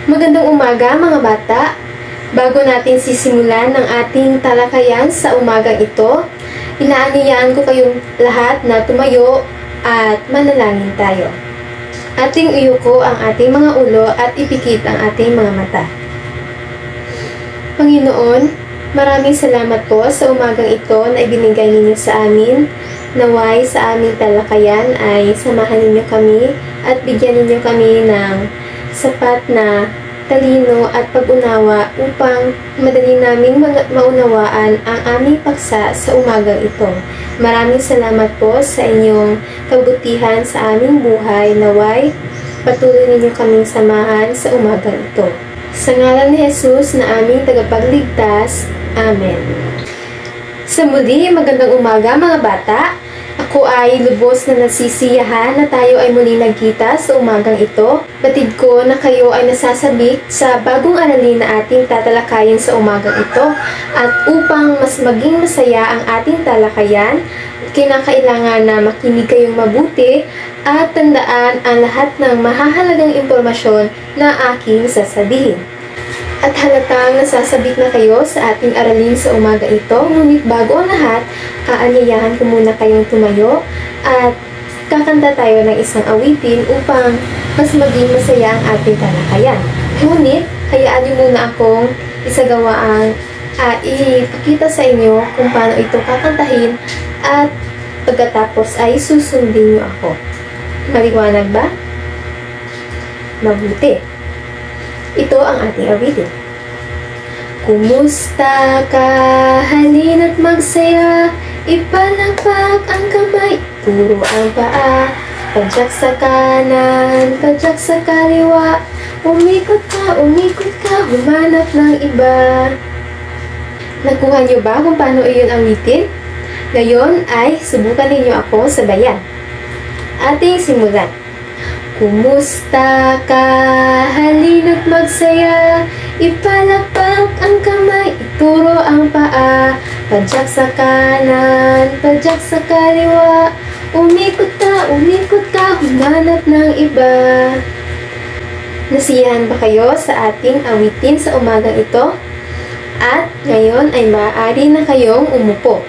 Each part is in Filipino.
Magandang umaga mga bata! Bago natin sisimulan ang ating talakayan sa umagang ito, inaanyayaan ko kayong lahat na tumayo at manalangin tayo. Ating iyuko ang ating mga ulo at ipikit ang ating mga mata. Panginoon, maraming salamat po sa umagang ito na ibinigay ninyo sa amin. Naway sa aming talakayan ay samahan ninyo kami at bigyan ninyo kami ng sapat na talino at pag-unawa upang madali naming maunawaan ang aming paksa sa umagang ito. Maraming salamat po sa inyong kabutihan sa aming buhay. Naway, patuloy ninyo kaming samahan sa umagang ito. Sa ngalan ni Jesus na aming tagapagligtas. Amen. Sa muli, magandang umaga mga bata. Ako ay lubos na nasisiyahan na tayo ay muli nagkita sa umagang ito. Batid ko na kayo ay nasasabik sa bagong aralin na ating tatalakayin sa umagang ito. At upang mas maging masaya ang ating talakayan, kinakailangan na makinig kayong mabuti at tandaan ang lahat ng mahahalagang impormasyon na aking sasabihin. At halatang nasasabik na kayo sa ating aralin sa umaga ito, ngunit bago ang lahat, aanyayahan ko muna kayong tumayo at kakanta tayo ng isang awitin upang mas maging masaya ang ating talakayan. Ngunit, hayaan niyo muna akong isagawa ang ipakita sa inyo kung paano ito kakantahin at pagkatapos ay susundin niyo ako. Maliwanag ba? Mabuti. Ito ang ating awitin. Kumusta ka? Halina't magsaya. Ipalakpak ang kamay, turo ang paa. Padyak sa kanan, padyak sa kaliwa. Umikot ka, humanap ng iba. Nakuha niyo ba kung paano iyon awitin? Ngayon ay subukan ninyo ako sabayan. Ating simulan. Kumusta ka? Halina't magsaya. Ipalakpak ang kamay, ituro ang paa. Padyak sa kanan, padyak sa kaliwa. Umikot ka, humanap ng iba. Nasiyahan ba kayo sa ating awitin sa umagang ito? At ngayon ay maaari na kayong umupo.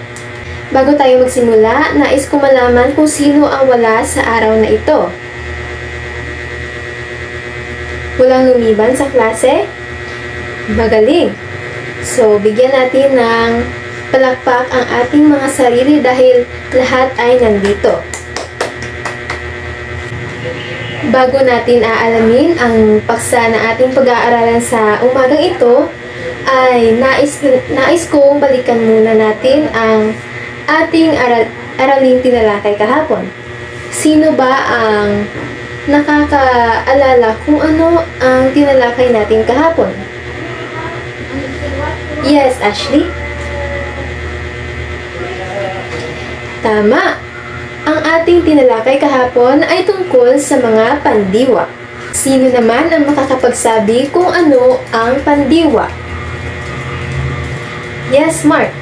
Bago tayo magsimula, nais ko malaman kung sino ang wala sa araw na ito. Walang lumiban sa klase? Magaling! So, bigyan natin ng palakpak ang ating mga sarili dahil lahat ay nandito. Bago natin aalamin ang paksa na ating pag-aaralan sa umagang ito, ay nais kong balikan muna natin ang ating araling tinalakay kahapon. Sino ba ang nakakaalala kung ano ang tinalakay natin kahapon? Yes, Ashley? Tama! Ang ating tinalakay kahapon ay tungkol sa mga pandiwa. Sino naman ang makakapagsabi kung ano ang pandiwa? Yes, Mark?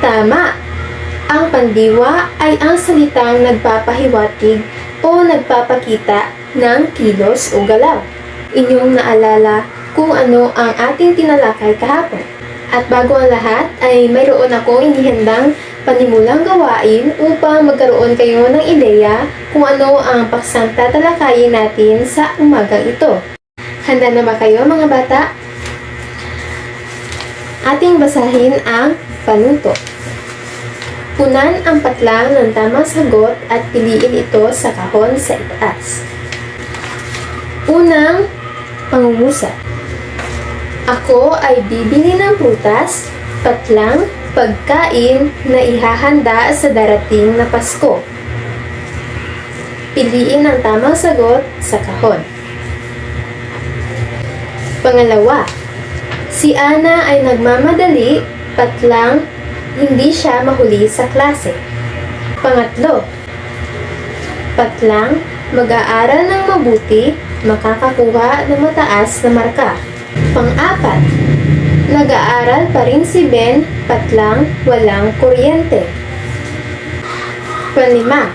Tama! Ang pandiwa ay ang salitang nagpapahiwatig o nagpapakita ng kilos o galaw. Inyong naalala kung ano ang ating tinalakay kahapon. At bago ang lahat ay mayroon akong inihandang panimulang gawain upang magkaroon kayo ng ideya kung ano ang paksang tatalakayin natin sa umagang ito. Handa na ba kayo mga bata? Ating basahin ang panuto. Punan ang patlang ng tamang sagot at piliin ito sa kahon sa itaas. Unang pangungusap. Ako ay bibili ng prutas, patlang, pagkain na ihahanda sa darating na Pasko. Piliin ang tamang sagot sa kahon. Pangalawa. Si Ana ay nagmamadali, patlang, hindi siya mahuli sa klase. Pangatlo, patlang, mag-aaral ng mabuti, makakakuha ng mataas na marka. Pang-apat, nag-aaral pa rin si Ben, patlang, walang kuryente. Panlima,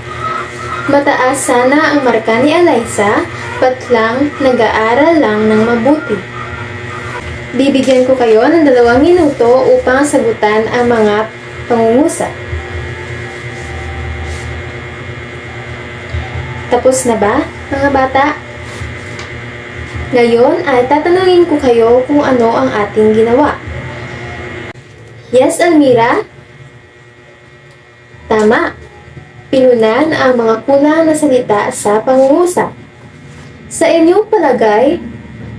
Mataas sana ang marka ni Eliza, patlang nag-aaral lang ng mabuti. Bibigyan ko kayo ng 2 minuto upang sagutan ang mga pangungusap. Tapos na ba, mga bata? Ngayon ay tatanungin ko kayo kung ano ang ating ginawa. Yes, Almira? Tama. Pinunan ang mga kulang na salita sa pangungusap. Sa inyong palagay,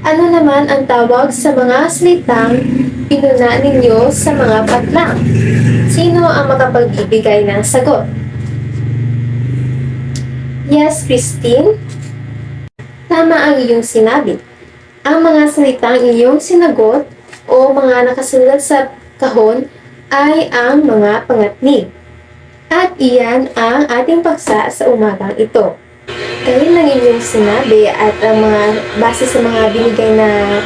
ano naman ang tawag sa mga salitang pinuna ninyo sa mga patlang? Sino ang makapagbibigay ng sagot? Yes, Christine? Tama ang iyong sinabi. Ang mga salitang iyong sinagot o mga nakasulat sa kahon ay ang mga pangatnig. At iyan ang ating paksa sa umagang ito. Dahil ng inyong sinabi at ang mga base sa mga binigay na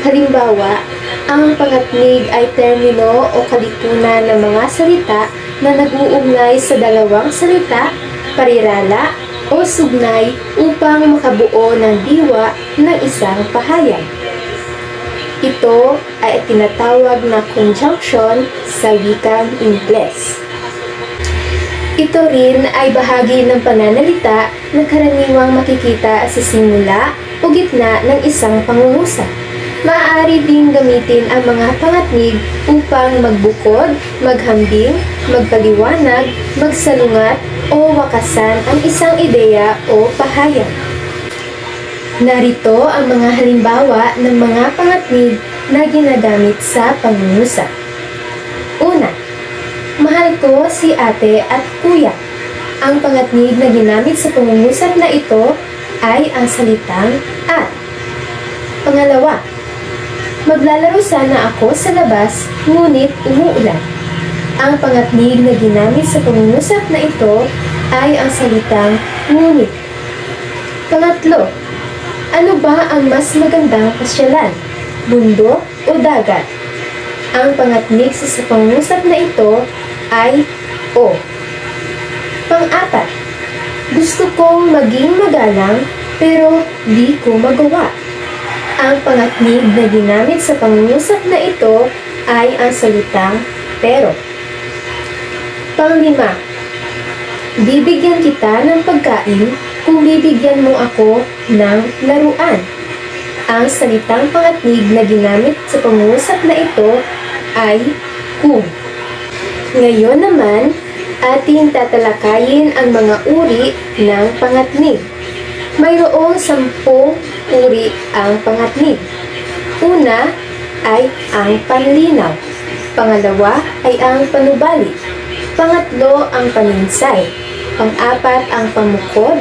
halimbawa, ang pangatnig ay termino o kalitunan ng mga salita na nag-uugnay sa 2 salita, parirala, o sugnay upang makabuo ng diwa ng isang pahayag. Ito ay tinatawag na conjunction sa wikang Ingles. Ito rin ay bahagi ng pananalita na karaniwang makikita sa simula o gitna ng isang pangungusap. Maaari ding gamitin ang mga pangatnig upang magbukod, maghambing, magpaliwanag, magsalungat, o wakasan ang isang ideya o pahayag. Narito ang mga halimbawa ng mga pangatnig na ginagamit sa pangungusap. Una, mahal ko si ate at kuya. Ang pangatnig na ginamit sa pangungusap na ito ay ang salitang at. Pangalawa, maglalaro sana ako sa labas, ngunit umuulan. Ang pangatnig na ginamit sa pangungusap na ito ay ang salitang ngunit. Pangatlo, ano ba ang mas magandang pasyalan? Bundok o dagat? Ang pangatnig sa pangungusap na ito ay o. Pang-4, gusto kong maging magalang pero di ko magawa. Ang pangatnig na ginamit sa pangungusap na ito ay ang salitang pero. Pang-5, bibigyan kita ng pagkain kung bibigyan mo ako ng laruan. Ang salitang pangatnig na ginamit sa pangungusap na ito ay kung. Ngayon naman, ating tatalakayin ang mga uri ng pangatnig. Mayroong 10 uri ang pangatnig. Una ay ang panlinaw. Pangalawa ay ang panubali. Pangatlo ang paninsay. Pang-4 ang pamukod.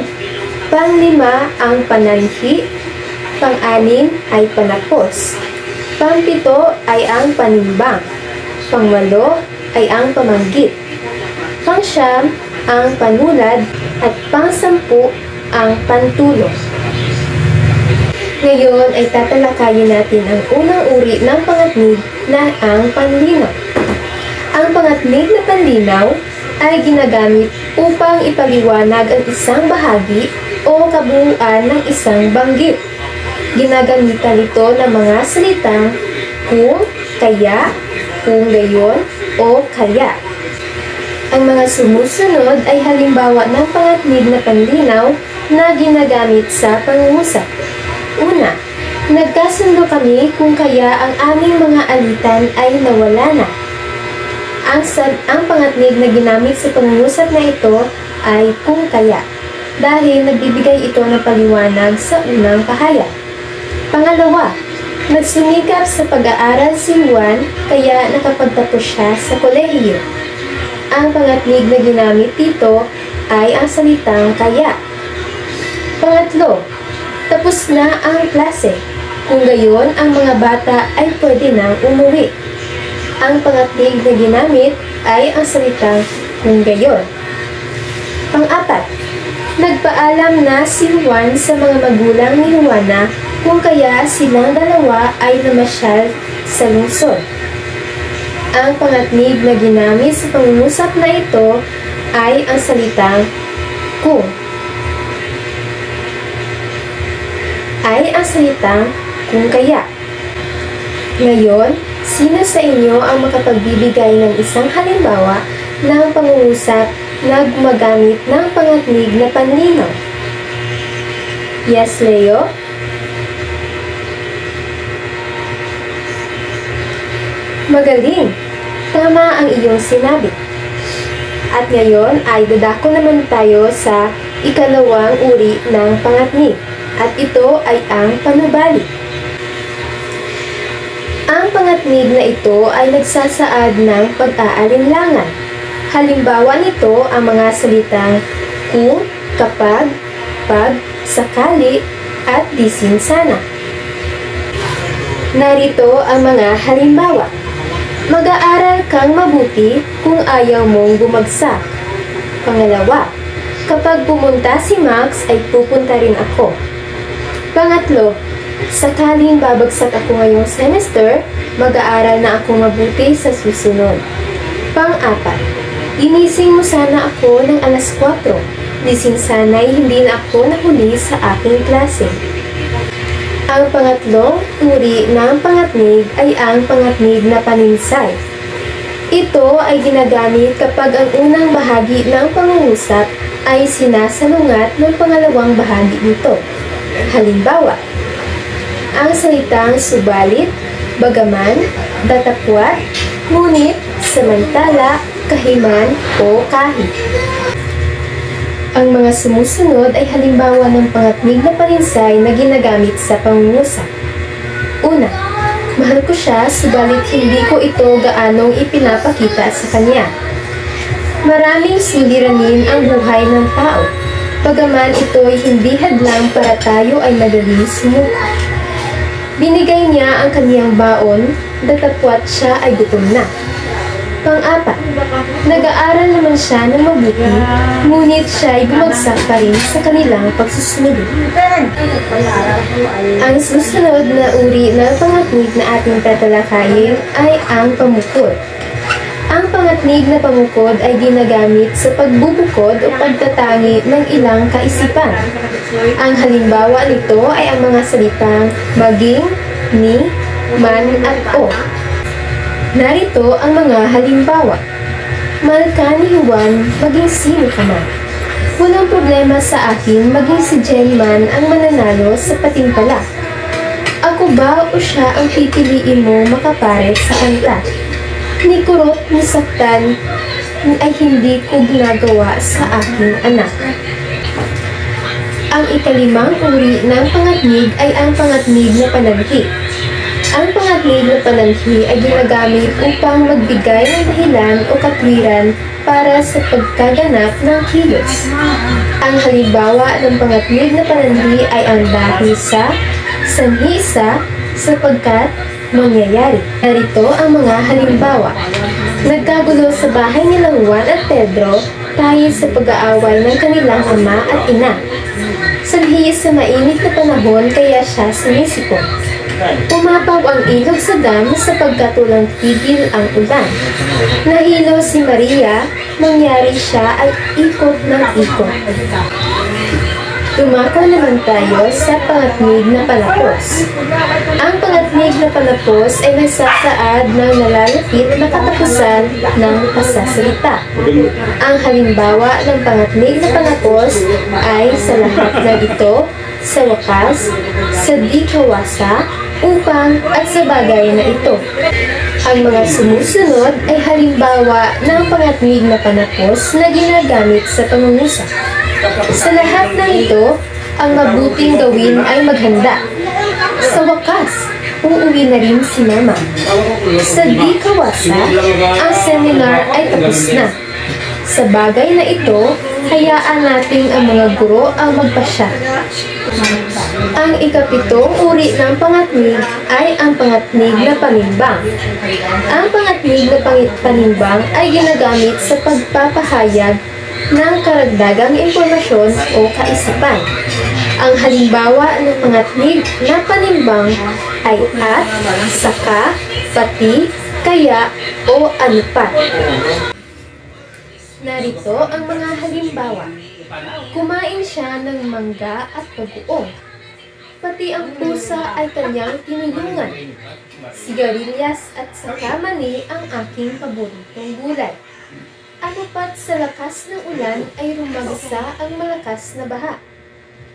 Pang-5 ang pananhi. Pang-6 ay panapos. Pang-7 ay ang panimbang. Pang-8 ay ang pamanggit. Pang-9 ang panulad. At pang-10 ang pantulong. Ngayon ay tatalakayin natin ang unang uri ng pangatnig na ang panlinaw. Ang pangatnig na panlinaw ay ginagamit upang ipaliwanag ang isang bahagi o kabuuan ng isang banggit. Ginagamitan ito ng mga salitang kung, kaya, kung gayon, o kaya. Ang mga sumusunod ay halimbawa ng pangatnig na panlinaw na ginagamit sa pangungusap. Una, nagkasundo kami kung kaya ang aming mga alitan ay nawala na. Ang pangatnig na ginamit sa pangungusap na ito ay kung kaya, dahil nagbibigay ito ng paliwanag sa unang pahayag. Pangalawa, nagsumikap sa pag-aaral si Juan kaya nakapagtapos siya sa kolehiyo. Ang pangatnig na ginamit dito ay ang salitang kaya. Pangatlo, tapos na ang klase. Kung gayon, ang mga bata ay pwede nang umuwi. Ang pangatnig na ginamit ay ang salitang kung gayon. Pang-4, nagpaalam na si Juan sa mga magulang ni Juana kung kaya silang dalawa ay namasyal sa lungsod. Ang pangatnig na ginamit sa pangungusap na ito ay ang salitang kung. ay ang salitang kung kaya. Ngayon, sino sa inyo ang makapagbibigay ng isang halimbawa ng pangungusap na gumagamit ng pangatnig na panlinaw? Yes, Leo? Magaling! Tama ang iyong sinabi. At ngayon ay dadako naman tayo sa ikalawang uri ng pangatnig, at ito ay ang panubali. Ang pangatnig na ito ay nagsasaad ng pag-aalinlangan. Halimbawa nito ang mga salitang kung, kapag, pag, sakali, at disin sana. Narito ang mga halimbawa. Mag-aaral kang mabuti kung ayaw mong bumagsak. Pangalawa, kapag pumunta si Max ay pupunta rin ako. Pangatlo, sakaling babagsak ako ngayong semester, mag-aaral na ako mabuti sa susunod. Pang-apat, ginising mo sana ako ng alas 4. Gising sana'y hindi na ako nahuli sa aking klase. Ang pangatlong uri ng pangatnig ay ang pangatnig na paninsay. Ito ay ginagamit kapag ang unang bahagi ng pangungusap ay sinasalungat ng pangalawang bahagi nito. Halimbawa, ang salitang subalit, bagaman, datapwat, ngunit, samantala, kahiman o kahit. Ang mga sumusunod ay halimbawa ng pangatnig na paninsay na ginagamit sa pangungusap. Una, mahal ko siya subalit hindi ko ito gaanong ipinapakita sa kanya. Maraming suliranin ang buhay ng tao, bagaman ito ay hindi hadlang para tayo ay madaling sumuko. Binigay niya ang kaniyang baon, datapwat siya ay gutom na. Pang-apat, nag-aaral naman siya ng mabuti, ngunit siya ay bumagsak pa rin sa kanilang pagsusunod. Ang susunod na uri ng pangatnig na ating tatalakayin ay ang pamukod. Ang pangatnig na pamukod ay ginagamit sa pagbubukod o pagtatangi ng ilang kaisipan. Ang halimbawa nito ay ang mga salitang maging, ni, man at o. Narito ang mga halimbawa. Mahal ka ni Juan, maging sino ka man. Walang problema sa akin maging si Jen man ang mananalo sa patimpala. Ako ba o siya ang pipiliin mo makapare sa kanta? Ni kurot ni saktan ay hindi ko ginagawa sa aking anak. Ang ikalimang uri ng pangatnig ay ang pangatnig na pananhi. Ang pangatnig na pananhi ay ginagamit upang magbigay ng dahilan o katwiran para sa pagkaganap ng kilos. Ang halimbawa ng pangatnig na pananhi ay ang dahil sa, sanhi sa, sapagkat, mangyayari. Narito ang mga halimbawa. Nagkagulo sa bahay nila Juan at Pedro dahil sa pag-aaway ng kanilang ama at ina. Sanhi sa mainit na panahon kaya siya sumisipon. Umapaw ang ilog sa dam sapagkat walang tigil ang ulan. Nahilo si Maria, nangyari siya ay ikot ng ikot. Dumako naman tayo sa pangatnig na palapos. Ang pangatnig na palapos ay nagsasaad ng nalalapit na katapusan ng pasasalita. Ang halimbawa ng pangatnig na palapos ay sa lahat ng ito, sa wakas, sa di kawasa, upang at sa bagay na ito. Ang mga sumusunod ay halimbawa ng pangatnig na panapos na ginagamit sa pangungusap. Sa lahat ng ito, ang mabuting gawin ay maghanda. Sa wakas, uuwi na rin si Mama. Sa di kawasa, ang seminar ay tapos na. Sa bagay na ito, hayaan natin ang mga guro ang magpasya. Ang ikapitong uri ng pangatnig ay ang pangatnig na panimbang. Ang pangatnig na panimbang ay ginagamit sa pagpapahayag ng karagdagang impormasyon o kaisipan. Ang halimbawa ng pangatnig na panimbang ay at, saka, pati, kaya, o ano pa. Narito ang mga halimbawa. Kumain siya ng mangga at bagoong. pati ang pusa ay kanyang tinulungan. Sigarilyas at saka mani ang aking paboritong gulay. Ano pat sa lakas ng ulan ay rumagsa ang malakas na baha.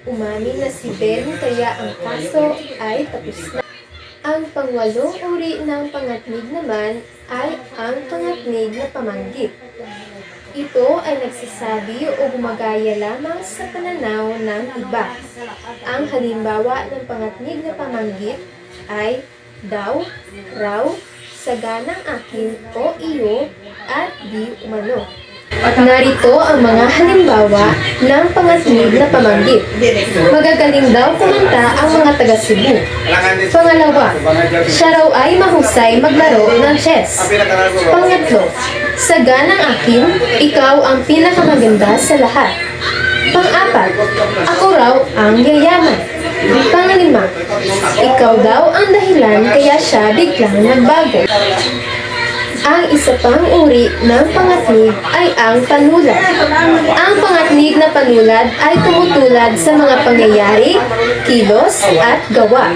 Umamin na si Ben kaya ang kaso ay tapos na. Ang pangwalong uri ng pangatnig naman ay ang pangatnig na pamanggit. Ito ay nagsasabi o gumagaya lamang sa pananaw ng iba. Ang halimbawa ng pangatnig na pamanggit ay daw, raw, saganang akin o iyo, at di umano. Narito ang mga halimbawa ng pangatnig na pamanggit. Magagaling daw kumanta ang mga taga Cebu. Pangalawa, siya raw ay mahusay maglaro ng chess. Pangatlo, saganang akin, ikaw ang pinakamaganda sa lahat. Pang-apat, ako raw ang yayaman. Panglima, ikaw daw ang dahilan kaya siya biglang nagbago. Ang isa pang uri ng pangatnig ay ang panulad. Ang pangatnig na panulad ay tumutulad sa mga pangyayari, kilos, at gawa.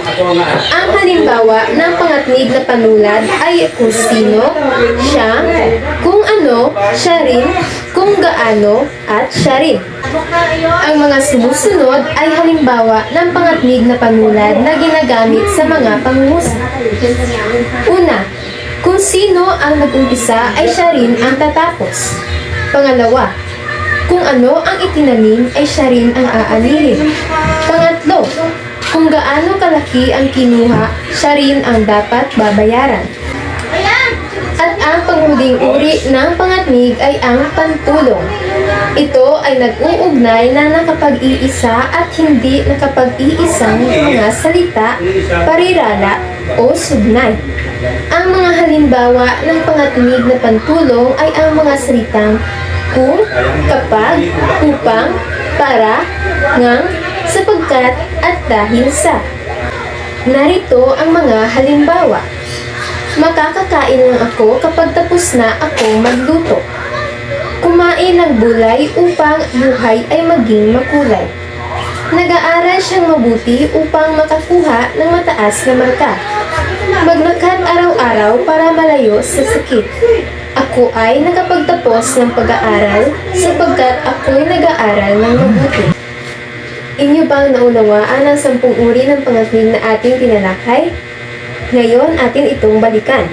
Ang halimbawa ng pangatnig na panulad ay kung sino, siya, kung ano, siya rin, kung gaano, at siya rin. Ang mga sumusunod ay halimbawa ng pangatnig na panulad na ginagamit sa mga pangungusap. Una, kung sino ang nag-umpisa ay siya rin ang tatapos. Pangalawa, kung ano ang itinanim ay siya rin ang aanilin. Pangatlo, kung gaano kalaki ang kinuha, siya rin ang dapat babayaran. At ang panghuling uri ng pangatnig ay ang pantulong. Ito ay nag-uugnay na nakapag-iisa at hindi nakapag-iisang mga salita, parirala o sugnay. Ang mga halimbawa ng pangatnig na pantulong ay ang mga salitang kung, kapag, upang, para, ngang, sapagkat, at dahil sa. Narito ang mga halimbawa. Makakakain lang ako kapag tapos na akong magluto. Kumain ng gulay upang buhay ay maging makulay. Nag-aaral siyang mabuti upang makakuha ng mataas na marka. Maglakad araw-araw para malayo sa sakit. Ako ay nakapagtapos ng pag-aaral sapagkat ako'y nag-aaral ng mabuti. Inyo bang naunawaan ang 10 uri ng pangatnig na ating tinalakay? Ngayon atin itong balikan.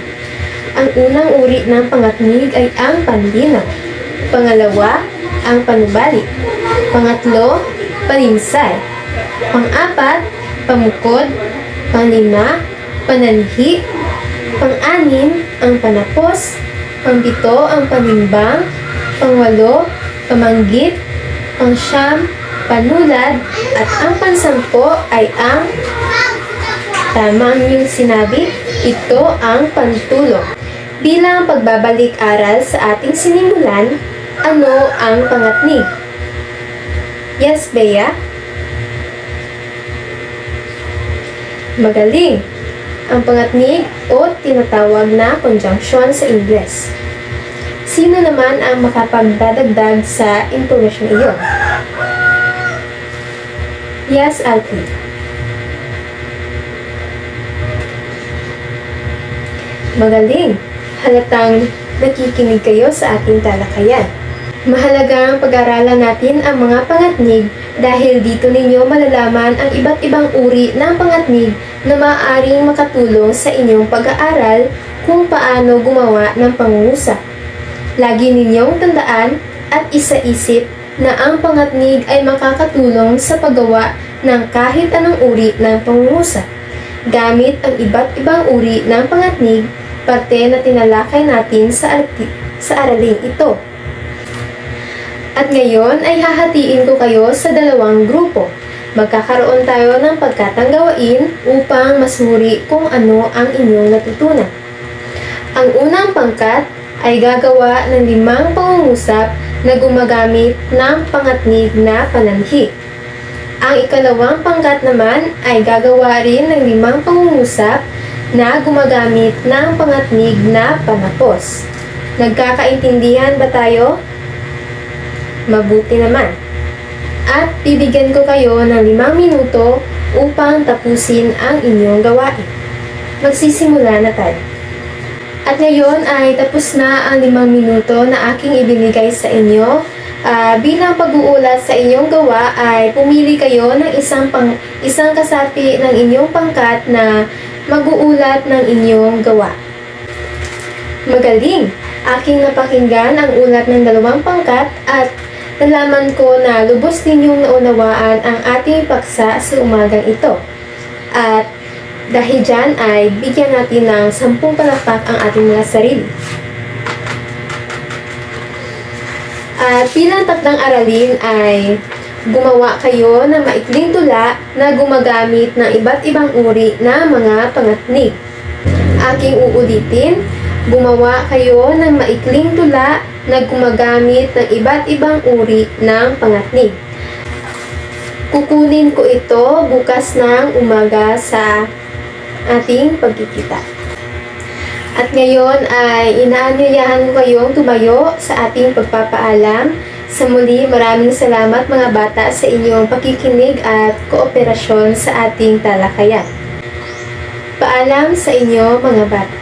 Ang unang uri ng pangatnig ay ang panlinaw. Pangalawa, ang panubali. Pangatlo, paninsay. Pang-apat, pamukod. Panglima, pananhi. Pang-anim, ang panapos. Pang-pito, ang panimbang. Pang-walo, pamanggit. Pang-siyam, panulad. At ang pansampo ay ang tama ang iyong sinabi, ito ang pantulong. Bilang pagbabalik-aral sa ating sinimulan, ano ang pangatnig? Yes, Bea? Magaling! Ang pangatnig o tinatawag na conjunction sa Ingles. Sino naman ang makapagdadagdag sa impormasyon iyon? Yes, Alfie. Magaling! Halatang nakikinig kayo sa ating talakayan. Mahalagang pag-aralan natin ang mga pangatnig dahil dito ninyo malalaman ang iba't ibang uri ng pangatnig na maaaring makatulong sa inyong pag-aaral kung paano gumawa ng pangungusap. Lagi ninyong tandaan at isaisip na ang pangatnig ay makakatulong sa paggawa ng kahit anong uri ng pangungusap. Gamit ang iba't ibang uri ng pangatnig, parte na tinalakay natin sa aralin ito. At ngayon ay hahatiin ko kayo sa 2 grupo. Magkakaroon tayo ng pagkatang gawain upang masuri kung ano ang inyong natutunan. Ang unang pangkat ay gagawa ng 5 pangungusap na gumagamit ng pangatnig na pananhi. Ang ikalawang pangkat naman ay gagawa rin ng 5 pangungusap na gumagamit ng pangatnig na panapos. Nagkakaintindihan ba tayo? Mabuti naman. At bibigyan ko kayo ng 5 minuto upang tapusin ang inyong gawain. Magsisimula na tayo. At ngayon ay tapos na ang 5 minuto na aking ibinigay sa inyo. Bilang pag-uulat sa inyong gawa ay pumili kayo ng isang kasapi ng inyong pangkat na mag-uulat ng inyong gawa. Magaling! Aking napakinggan ang ulat ng 2 pangkat at nalaman ko na lubos ninyong naunawaan ang ating paksa sa umagang ito. At dahil dyan ay bigyan natin ng 10 palakpak ang ating mga sarili. At bilang takdang aralin ay gumawa kayo ng maikling tula na gumagamit ng iba't ibang uri na mga pangatnig. Aking uulitin, gumawa kayo ng maikling tula na gumagamit ng iba't ibang uri ng pangatnig. Kukunin ko ito bukas ng umaga sa ating pagkikita. At ngayon ay inaanyayahan ko kayong tumayo sa ating pagpapaalam. Sa muli, maraming salamat mga bata sa inyong pakikinig at kooperasyon sa ating talakayan. Paalam sa inyo mga bata.